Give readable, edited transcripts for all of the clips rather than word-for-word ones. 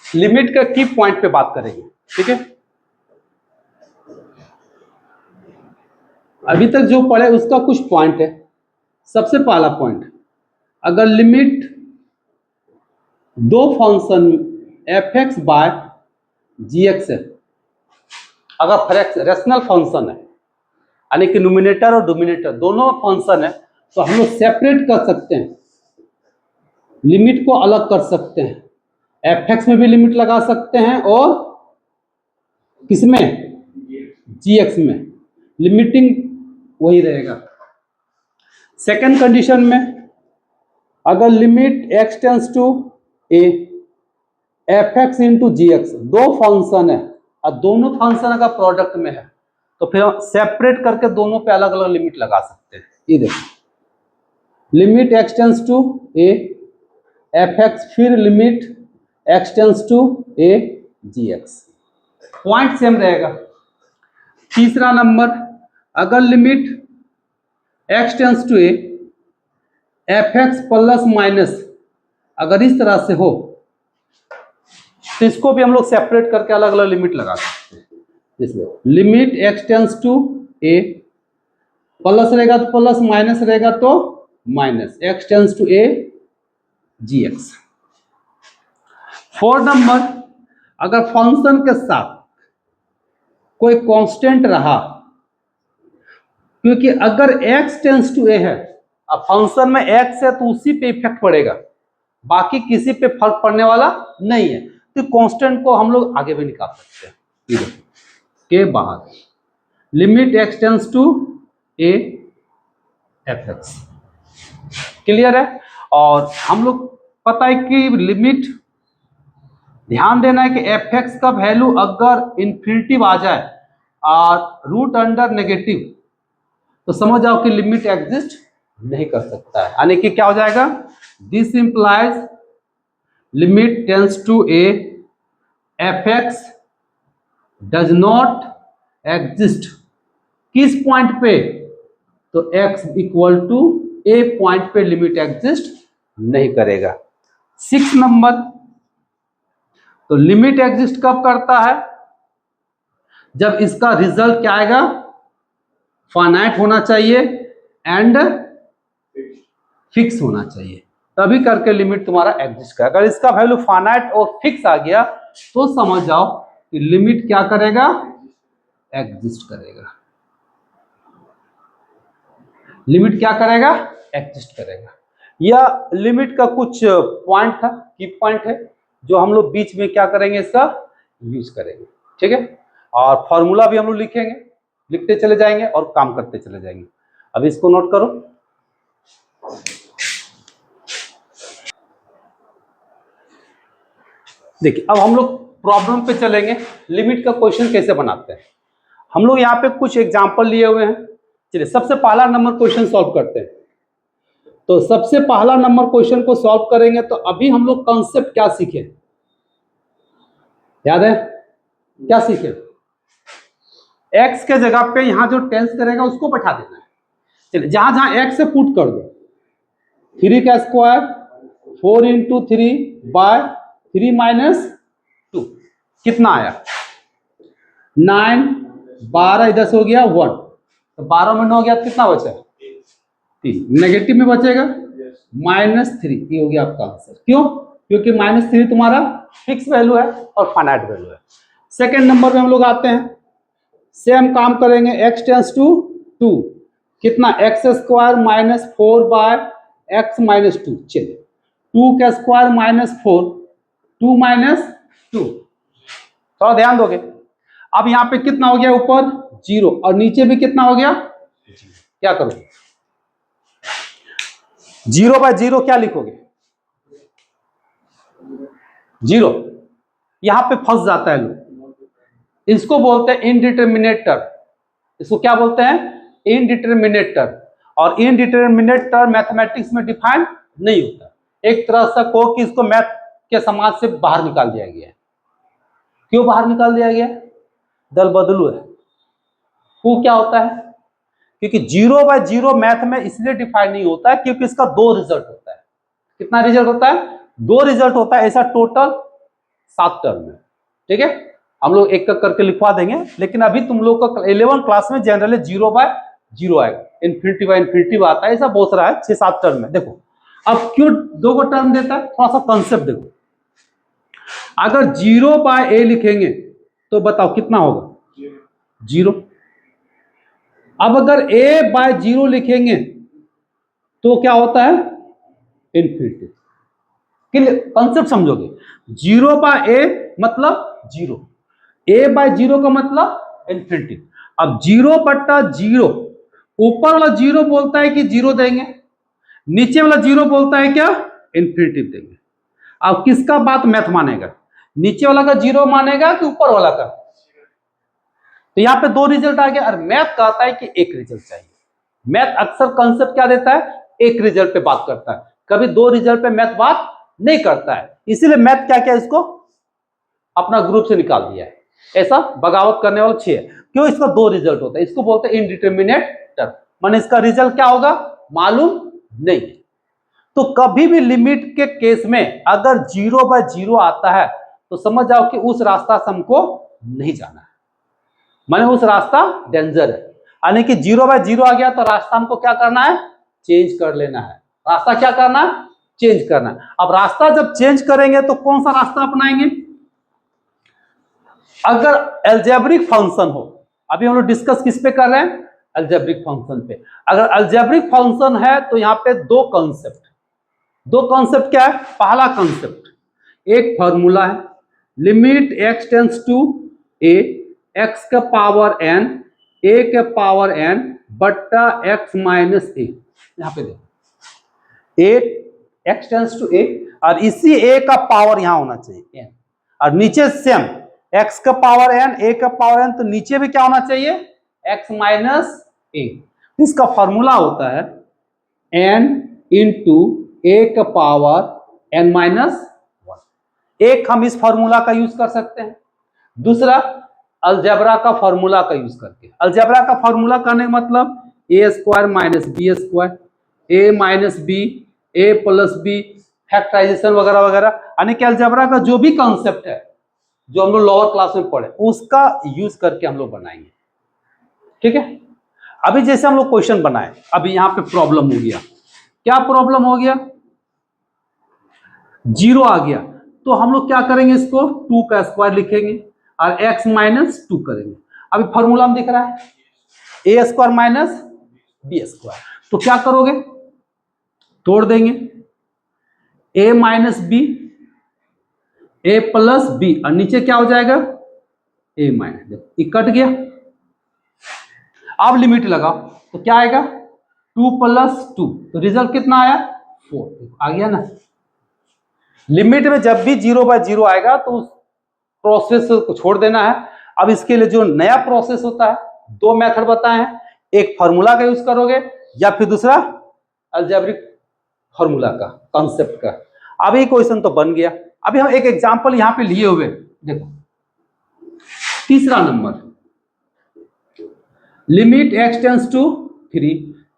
Limit का की point पे बात करेंगे, ठीक है। अभी तक जो पढ़े उसका कुछ पॉइंट है। सबसे पहला पॉइंट, अगर लिमिट दो फंक्शन एफ एक्स बाय जी एक्स है, अगर रेशनल फंक्शन है यानी कि न्यूमिनेटर और डोमिनेटर दोनों फंक्शन है, तो हम लोग सेपरेट कर सकते हैं, लिमिट को अलग कर सकते हैं। एफ एक्स में भी लिमिट लगा सकते हैं और किसमें, जी एक्स में, लिमिटिंग वही रहेगा। सेकंड कंडीशन में, अगर limit x tends to a f x into g x, दो फंक्शन है और दोनों फंक्शन अगर प्रोडक्ट में है, तो फिर हम सेपरेट करके दोनों पे अलग अलग लिमिट लगा सकते हैं। ये देखो, limit x tends to a f x, फिर limit x tends to a g x, point same रहेगा। तीसरा नंबर, अगर limit x tends to a f x plus minus अगर इस तरह से हो, तो इसको भी हम लोग सेपरेट करके अलग अलग लिमिट लगा सकते हैं। इसलिए limit x tends to a, plus रहेगा तो प्लस, माइनस रहेगा तो minus, x tends to a g x. Fourth number, अगर फंक्शन के साथ कोई कांस्टेंट रहा, क्योंकि अगर x टेंस टू ए है, अब फंक्शन में x है तो उसी पे इफेक्ट पड़ेगा, बाकी किसी पे फर्क पड़ने वाला नहीं है, तो कांस्टेंट को हम लोग आगे भी निकाल सकते हैं के बाहर। Limit x tends to a f x, clear है। और हम लोग पता है कि लिमिट, ध्यान देना है कि एफ एक्स का वैल्यू अगर इन्फिनिटी आ जाए और रूट अंडर नेगेटिव, तो समझ जाओ कि लिमिट एग्जिस्ट नहीं कर सकता है, यानी कि क्या हो जाएगा, this implies limit tends to a f x does not exist, किस पॉइंट पे, तो x equal to a point पे लिमिट एग्जिस्ट नहीं करेगा। 6 नंबर, तो लिमिट एग्जिस्ट कब करता है, जब इसका रिजल्ट क्या आएगा, फाइनाइट होना चाहिए एंड फिक्स होना चाहिए, तभी करके लिमिट तुम्हारा एग्जिस्ट करेगा। अगर इसका वैल्यू फाइनाइट और फिक्स आ गया तो समझ जाओ कि लिमिट क्या करेगा, एग्जिस्ट करेगा। लिमिट क्या करेगा, एग्जिस्ट करेगा। यह लिमिट का कुछ पॉइंट था, की पॉइंट है, जो हम लोग बीच में क्या करेंगे, इसका यूज करेंगे, ठीक है। और फॉर्मूला भी हम लोग लिखेंगे, लिखते चले जाएंगे और काम करते चले जाएंगे। अब इसको नोट करो। देखिए, अब हम लोग प्रॉब्लम पे चलेंगे, लिमिट का क्वेश्चन कैसे बनाते हैं। हम लोग यहाँ पे कुछ एग्जांपल लिए हुए हैं। चलिए, सबसे पहला नंबर क्वेश्चन सॉल्व करते हैं। तो सबसे पहला नंबर क्वेश्चन को सॉल्व करेंगे तो अभी हम लोग कॉन्सेप्ट क्या सीखे, याद है क्या सीखे, x के जगह पे यहां जो टेंस करेगा उसको बैठा देना है। चलिए, जहां जहां x से पुट कर दो, 3 का स्क्वायर 4 इंटू 3 बाय 3 माइनस 2, कितना आया 9, 12 इधर से हो गया 1, तो 12 में 9 गया तो कितना बचा, 3, नेगेटिव में बचेगा -3, ये हो गया आपका आंसर। क्यों, क्योंकि -3 तुम्हारा फिक्स वैल्यू है और फाइनाइट वैल्यू है। सेकेंड नंबर में हम लोग आते हैं, सेम काम करेंगे, x टेंस टू 2, कितना एक्स स्क्वायर -4 बाय x -2, चलिए 2 का स्क्वायर -4, 2 -2, थोड़ा ध्यान दोगे। अब यहाँ पे कितना हो गया, ऊपर 0 और नीचे भी कितना हो गया 0, क्या करोगे, 0 बाय 0 क्या लिखोगे, 0, यहां पे फंस जाता है लोग, इसको बोलते हैं इनडिटरमिनेट, इसको क्या बोलते हैं, इनडिटरमिनेट। और इनडिटरमिनेट मैथमेटिक्स में डिफाइन नहीं होता, एक तरह से कहो कि इसको मैथ के समाज से बाहर निकाल दिया गया है। क्यों बाहर निकाल दिया गया, दल बदलू है। वो क्या होता है, क्योंकि 0 बाय 0 मैथ में इसलिए डिफाइन नहीं होता है क्योंकि इसका 2 रिजल्ट होता है। कितना रिजल्ट होता है, 2 रिजल्ट होता है, ऐसा टोटल 7 टर्म है। ठीक है, हम लोग एक एक करके लिखवा देंगे, लेकिन अभी तुम लोग का 11 क्लास में जनरली 0/0 आएगा, इन्फिनिटी बाय इन्फिनिटी आता है, ऐसा बहुत सारा है, 6-7 टर्म में। देखो अब क्यों 2 को टर्म देता है, थोड़ा सा कंसेप्ट देखो। अगर 0/a लिखेंगे तो बताओ कितना होगा, 0। अब अगर a/0 लिखेंगे तो क्या होता है, इन्फिनिटी। कंसेप्ट समझोगे, 0/a मतलब 0, a/0 का मतलब इन्फिनिटी। अब 0/0, ऊपर वाला 0 बोलता है कि 0 देंगे, नीचे वाला 0 बोलता है क्या, इन्फिनिटी देंगे। अब किसका बात मैथ मानेगा, नीचे वाला का 0 मानेगा कि ऊपर वाला का। तो यहां पे 2 रिजल्ट आ गया, और मैथ कहता है कि एक रिजल्ट चाहिए। मैथ अक्सर कंसेप्ट क्या देता है, एक रिजल्ट पे बात करता है, कभी 2 रिजल्ट पे मैथ बात नहीं करता है। इसीलिए मैथ क्या क्या इसको अपना ग्रुप से निकाल दिया है, ऐसा बगावत करने वाला 6 है। क्यों, इसका 2 रिजल्ट होता है, इसको बोलते हैं इनडिटरमिनेट टर्म, माने इसका रिजल्ट क्या होगा मालूम नहीं। तो कभी भी लिमिट के केस में अगर 0/0 आता है तो समझ जाओ कि उस रास्ता से हमको नहीं जाना है, माने उस रास्ता डेंजर है। यानी कि 0/0 आ गया तो रास्ता हमको क्या करना है, चेंज कर लेना है। रास्ता क्या करना है, चेंज करना है। अब रास्ता जब चेंज करेंगे तो कौन सा रास्ता अपनाएंगे, अगर अलजेब्रिक फंक्शन हो, अभी हम लोग डिस्कस किस पे कर रहे हैं, अलजेब्रिक फंक्शन पे। अगर अलजेब्रिक फंक्शन है तो यहां पे दो कॉन्सेप्ट क्या है, पहला कॉन्सेप्ट एक फॉर्मूला है, limit x tends to a, x का पावर n, a के पावर n बट्टा x माइनस a। यहां पे देखो a x tends to a, और इसी a का पावर यहां होना चाहिए n, और नीचे सेम x का पावर n, a का पावर n, तो नीचे भी क्या होना चाहिए, x माइनस a। इसका फॉर्मूला होता है n इंटू a का पावर n माइनस 1। एक हम इस फॉर्मूला का यूज कर सकते हैं, दूसरा अलजेब्रा का फॉर्मूला का यूज करके। अलजेब्रा का फॉर्मूला करने का मतलब a square minus b square, a minus b, a plus b, factorization वगैरह वगैरह, यानी कि अलजेब्रा का जो भी कॉन्सेप्ट है जो हम लोग लोअर क्लास में पढ़े उसका यूज करके हम लोग बनाएंगे। ठीक है, अभी जैसे हम लोग क्वेश्चन बनाए, अभी यहां पे प्रॉब्लम हो गया, क्या प्रॉब्लम हो गया, 0 आ गया, तो हम लोग क्या करेंगे, इसको 2 का स्क्वायर लिखेंगे और x माइनस 2 करेंगे। अभी फॉर्मूला में दिख रहा है a square minus b square, तो क्या करोगे, तोड़ देंगे, a minus b, a plus b, और नीचे क्या हो जाएगा a माइनस, देखो ये कट गया। अब लिमिट लगाओ तो क्या आएगा 2 + 2, तो रिजल्ट कितना आया 4, आ गया ना। लिमिट में जब भी 0/0 आएगा तो उस प्रोसेस को छोड़ देना है। अब इसके लिए जो नया प्रोसेस होता है, 2 मेथड बताए हैं, एक फार्मूला का यूज करोगे या फिर दूसरा अलजेब्रिक फार्मूला का, कॉन्सेप्ट का। अभी क्वेश्चन तो बन गया, अभी हम एक एग्जांपल यहां पे लिए हुए, देखो तीसरा number, limit x tends to 3,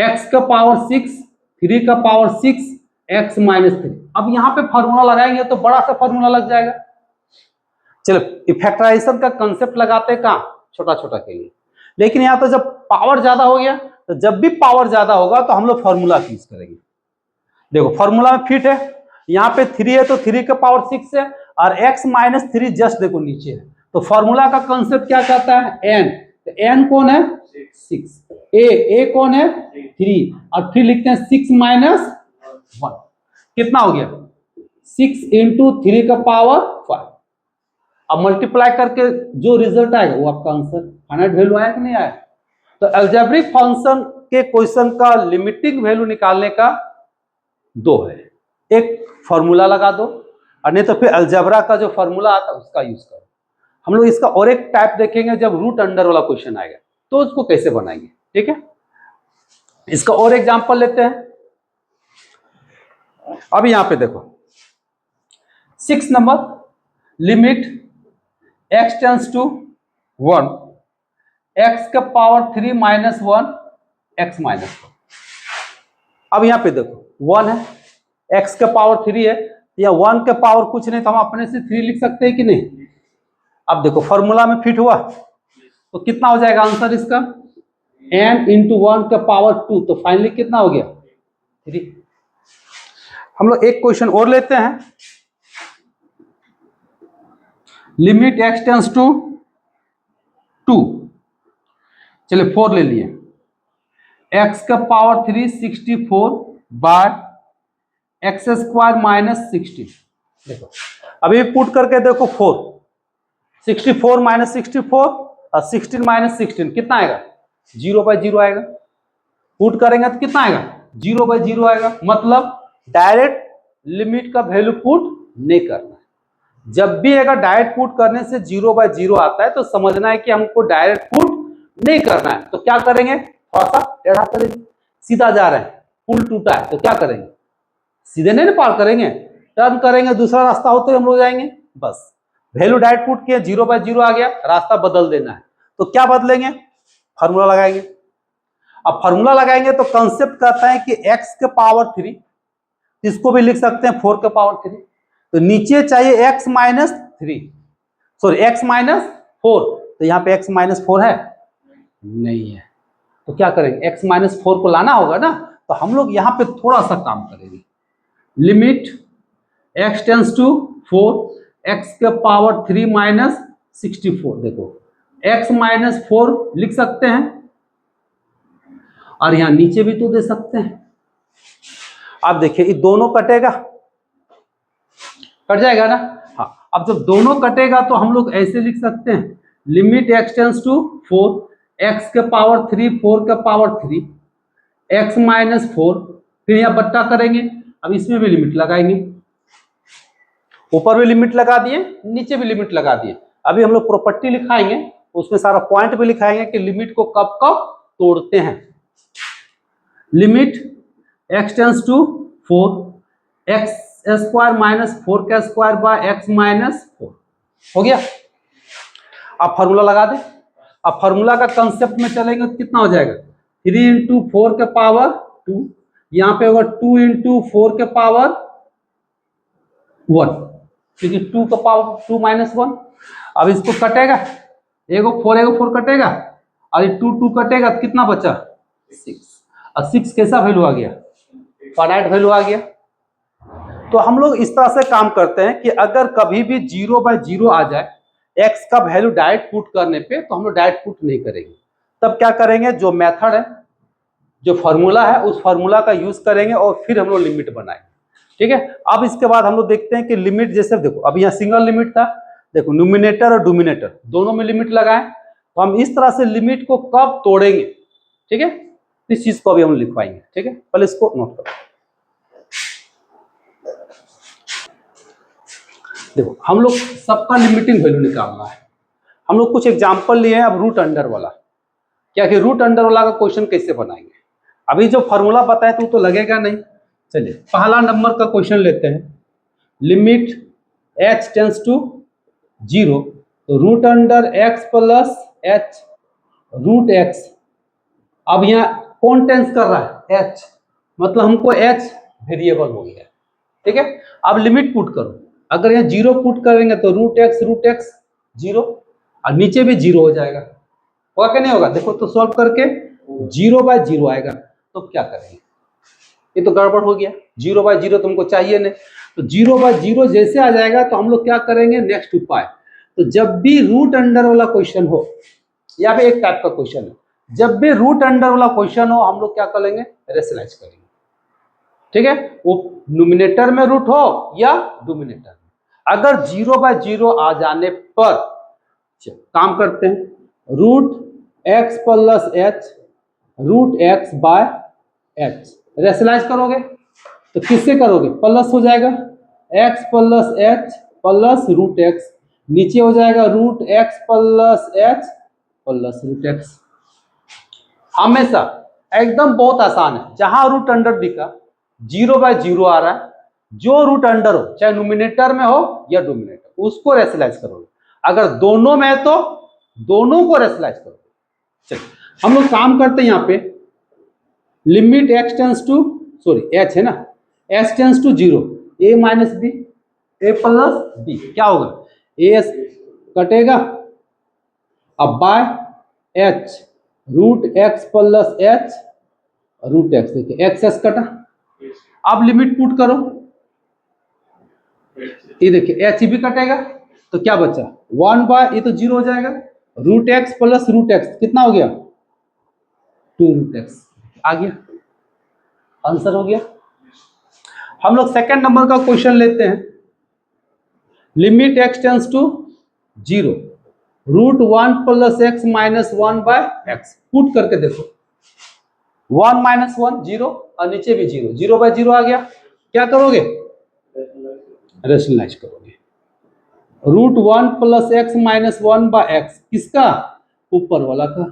x का पावर 6, 3 का पावर 6, x माइनस 3। अब यहां पे फार्मूला लगाएंगे तो बड़ा सा फार्मूला लग जाएगा। चलो फैक्टराइजेशन का कंसेप्ट लगाते हैं कहां, छोटा छोटा के लिए, लेकिन यहां तो जब पावर ज्यादा हो गया, तो जब भी पावर ज्यादा होगा तो हम लोग फार्मूला यूज करेंगे। देखो फार्मूला में फिट है, यहाँ पे 3 है तो 3 का पावर 6 है, और x माइनस 3 जस्ट देखो नीचे है, तो फार्मूला का कंसेप्ट क्या कहता है n, तो n कौन है 6, a कौन है 3, और फिर लिखते हैं 6 माइनस 1, कितना हो गया 6 इंटू 3 का पावर 5। अब मल्टीप्लाई करके जो रिजल्ट आएगा वो आपका आंसर, फाइनाइट वैल्यू आया कि नहीं आया। तो अलजेब्रिक फंक्शन के क्वेश्चन का लिमिटिंग वैल्यू निकालने का 2 है, एक फॉर्मूला लगा दो, और नहीं तो फिर अलजेब्रा का जो फॉर्मूला आता है उसका यूज करो। हम लोग इसका और एक टाइप देखेंगे जब रूट अंडर वाला क्वेश्चन आएगा तो उसको कैसे बनाएंगे। ठीक है, इसका और एग्जांपल लेते हैं। अब यहां पे देखो 6 number, limit x tends to 1, x का पावर 3 माइनस 1, x माइनस 1। अब यहां पे देखो 1 है, x का पावर 3 है, या 1 के पावर कुछ नहीं तो हम अपने से 3 लिख सकते हैं कि नहीं। अब देखो फॉर्मूला में फिट हुआ तो कितना हो जाएगा आंसर इसका, n इंटू 1 के पावर 2, तो फाइनली कितना हो गया 3। हम लोग एक क्वेश्चन और लेते हैं। लिमिट x टेंस टू 2, चलिए 4 ले लिए, x का power 3 64 by x square minus 16। देखो अभी पुट करके देखो 4, 64 माइनस 64 और 16 माइनस 16 कितना आएगा, 0/0 आएगा। पुट करेंगे तो कितना आएगा, 0/0 आएगा। मतलब डायरेक्ट लिमिट का वैल्यू पुट नहीं करना है। जब भी अगर डायरेक्ट पुट करने से 0/0 आता है तो समझना है कि हमको डायरेक्ट पुट नहीं करना है। तो क्या करेंगे, थोड़ा सा टेढ़ा करेंगे, सीधा जा रहे हैं पुल टूटा है तो क्या करेंगे, सीधे नहीं पार करेंगे, टर्न करेंगे, दूसरा रास्ता होते हम लोग जाएंगे। बस वैल्यू डायरेक्ट पुट किया, 0/0 आ गया, रास्ता बदल देना है। तो क्या बदलेंगे, फार्मूला लगाएंगे। अब फार्मूला लगाएंगे तो कंसेप्ट कहता है कि x के पावर 3, इसको भी लिख सकते हैं 4 के पावर 3, तो नीचे चाहिए x minus 3, sorry x minus 4, तो यहाँ पे x माइनस 4 है नहीं है, तो क्या करेंगे, x माइनस 4 को लाना होगा ना। तो हम लोग यहाँ पे थोड़ा सा काम करेंगे। Limit x tends to 4, x के पावर 3 माइनस 64, देखो x माइनस 4 लिख सकते हैं और यहां नीचे भी तो दे सकते हैं। अब देखिए ये दोनों कटेगा, कट जाएगा ना। हाँ, अब जब दोनों कटेगा तो हम लोग ऐसे लिख सकते हैं, limit x tends to 4, x के पावर 3 4 के पावर 3 x माइनस 4, फिर यहां बट्टा करेंगे। अब इसमें भी लिमिट लगाएंगे, ऊपर भी लिमिट लगा दिए, नीचे भी लिमिट लगा दिए। अभी हम लोग प्रॉपर्टी लिखाएंगे, उसमें सारा पॉइंट भी लिखाएंगे कि लिमिट को कब कब तोड़ते हैं। Limit x tends to 4, x square minus 4 का स्क्वायर बाय एक्स माइनस 4 हो गया। अब फार्मूला लगा दे। अब फार्मूला का कंसेप्ट में चलेंगे तो कितना हो जाएगा, 3 इंटू 4 के पावर 2, यहाँ पे होगा 2 इंटू 4 के पावर 1, क्योंकि 2 का पावर 2 माइनस 1। अब इसको कटेगा, एगो 4 कटेगा और 2 कटेगा तो कितना बचा 6, और 6 कैसा वैल्यू आ गया, फाइनाइट वैल्यू आ गया। तो हम लोग इस तरह से काम करते हैं कि अगर कभी भी 0/0 आ जाए x का वैल्यू डायरेक्ट पुट करने पे, तो हम लोग डायरेक्ट पुट नहीं करेंगे। तब क्या करेंगे, जो मेथड है, जो फॉर्मूला है, उस फॉर्मूला का यूज करेंगे और फिर हम लोग लिमिट बनाएंगे। ठीक है। अब इसके बाद हम लोग देखते हैं कि लिमिट, जैसे देखो अभी यहाँ सिंगल लिमिट था, देखो न्यूमिनेटर और डोमिनेटर दोनों में लिमिट लगाएं, तो हम इस तरह से लिमिट को कब तोड़ेंगे, ठीक है, इस चीज को अभी हम लिखवाएंगे। ठीक है, पहले इसको नोट करो। देखो हम लोग सबका लिमिटिंग वैल्यू निकालना है। हम लोग कुछ एग्जांपल लिए हैं। अब रूट अंडर वाला, क्या कि रूट अंडर वाला का क्वेश्चन कैसे बनाएंगे, अभी जो फॉर्मूला बताया तो लगेगा नहीं। चलिए पहला नंबर का क्वेश्चन लेते हैं। लिमिट h टेंस टू 0, तो root under x plus h root x। अब यहाँ कौन टेंस कर रहा है, h, मतलब हमको h वेरिएबल हो गया। ठीक है, अब लिमिट पुट करो। अगर यहाँ 0 पुट करेंगे तो रूट x 0, और नीचे भी 0 हो जाएगा, होगा क्या नहीं होगा। देखो तो सॉल्व करके 0/0 आएगा, तो क्या करेंगे, ये तो गड़बड़ हो गया, 0/0 तुमको चाहिए नहीं। तो 0/0 जैसे आ जाएगा तो हम लोग क्या करेंगे, नेक्स्ट उपाय। तो जब भी रूट अंडर वाला क्वेश्चन हो, या फिर एक टाइप का क्वेश्चन है, जब भी रूट अंडर वाला क्वेश्चन हो हम लोग क्या करेंगे, रेशनलाइज करेंगे। ठीक है, वो न्यूमिनेटर में रूट हो या डोमिनेटर में। अगर 0/0 आ जाने पर काम करते हैं, root x plus h root x by h rationalise करोगे तो किससे करोगे, प्लस हो जाएगा x plus h plus root x, नीचे हो जाएगा root x plus h plus root x। हमेशा एकदम बहुत आसान है, जहां रूट अंडर दिखा 0/0 आ रहा है, जो रूट अंडर हो चाहे न्यूमिनेटर में हो या डोमिनेटर, उसको रेशनलाइज करोगे। अगर दोनों में है तो दोनों को रेशनलाइज करोगे। चलिए हम लोग काम करते हैं, यहाँ पे limit x tends to, sorry h है ना, h tends to 0, a minus b, a plus b, क्या होगा, ए कटेगा, अब by h root x plus h root x, देखिए एक्स एस कटा, अब लिमिट पुट करो, ये देखिए एच भी कटेगा, तो क्या बचा 1 बाय, ये तो 0 हो जाएगा, root x plus root x कितना हो गया 2 रूट एक्स, आ गया, आंसर हो गया। हम लोग सेकंड नंबर का क्वेश्चन लेते हैं, limit x tends to 0 root 1 plus x minus 1 by x, put करके देखो 1 माइनस 1 0 और नीचे भी 0, 0 बाय 0 आ गया, क्या करोगे रेशनलाइज करोगे, root 1 plus x minus 1 by x, किसका ऊपर वाला का,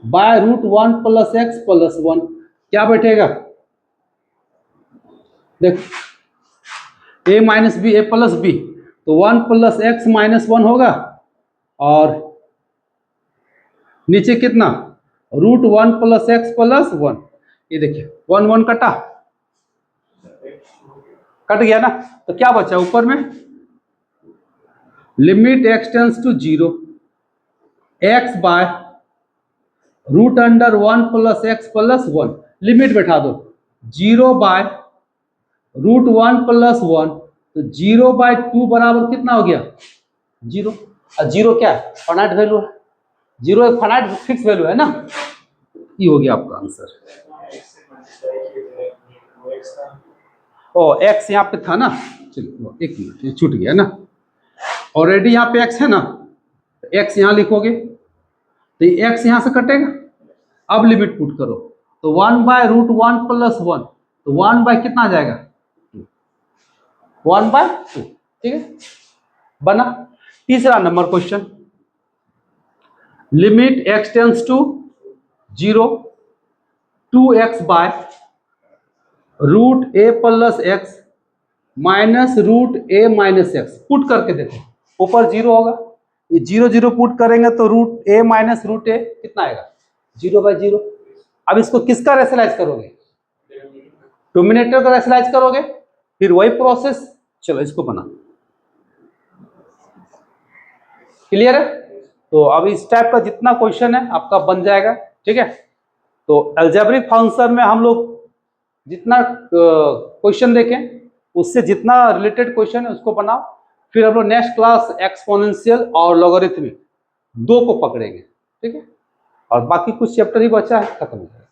by root 1 plus x plus 1, क्या बैठेगा देखो a minus b, a plus b, तो 1 प्लस एक्स माइनस 1 होगा, और नीचे कितना रूट 1 प्लस एक्स प्लस 1, ये देखिए 1 1 कटा, कट गया ना, तो क्या बचा ऊपर में, limit x tends to 0 x by root under 1 plus x plus 1, limit बैठा दो 0 बाय रूट 1 प्लस 1, तो 0 बाय 2 बराबर कितना हो गया 0, और 0 क्या है फाइनाइट वैल्यू है, 0 एक फाइनाइट फिक्स वैल्यू है ना, ये हो गया आपका आंसर। ओ एक्स यहाँ पे था ना, चलिए एक मिनट ये छूट गया ना, ऑलरेडी यहाँ पे एक्स है ना, एक्स यहाँ लिखोगे तो एक्स यहाँ से कटेगा, अब लिमिट पुट करो, तो 1 बाय रूट 1 प्लस 1, तो 1 बाय कितना आ जाएगा 1 बाय 2, ठीक है बना। तीसरा number question, limit x tends to 0 2x by root a plus x minus root a minus x, put करके देखो, ऊपर 0 होगा, ये 0 0 पुट करेंगे तो रूट ए माइनस रूट ए कितना आएगा 0 बाय 0, अब इसको किसका रेशनलाइज करोगे डोमिनेटर का रेशनलाइज करोगे, फिर वही प्रोसेस, चलो इसको बना, क्लियर है, तो अब इस टाइप का जितना क्वेश्चन है आपका बन जाएगा, ठीक है। तो अलजेब्रिक फंक्शन में हम लोग जितना क्वेश्चन देखें उससे जितना रिलेटेड क्वेश्चन है उसको बनाओ, फिर हम लोग नेक्स्ट क्लास एक्सपोनेंशियल और लॉगरिथमिक 2 को पकड़ेंगे, ठीक है, और बाकी कुछ चैप्टर ही बचा है, खत्म हो जाएगा।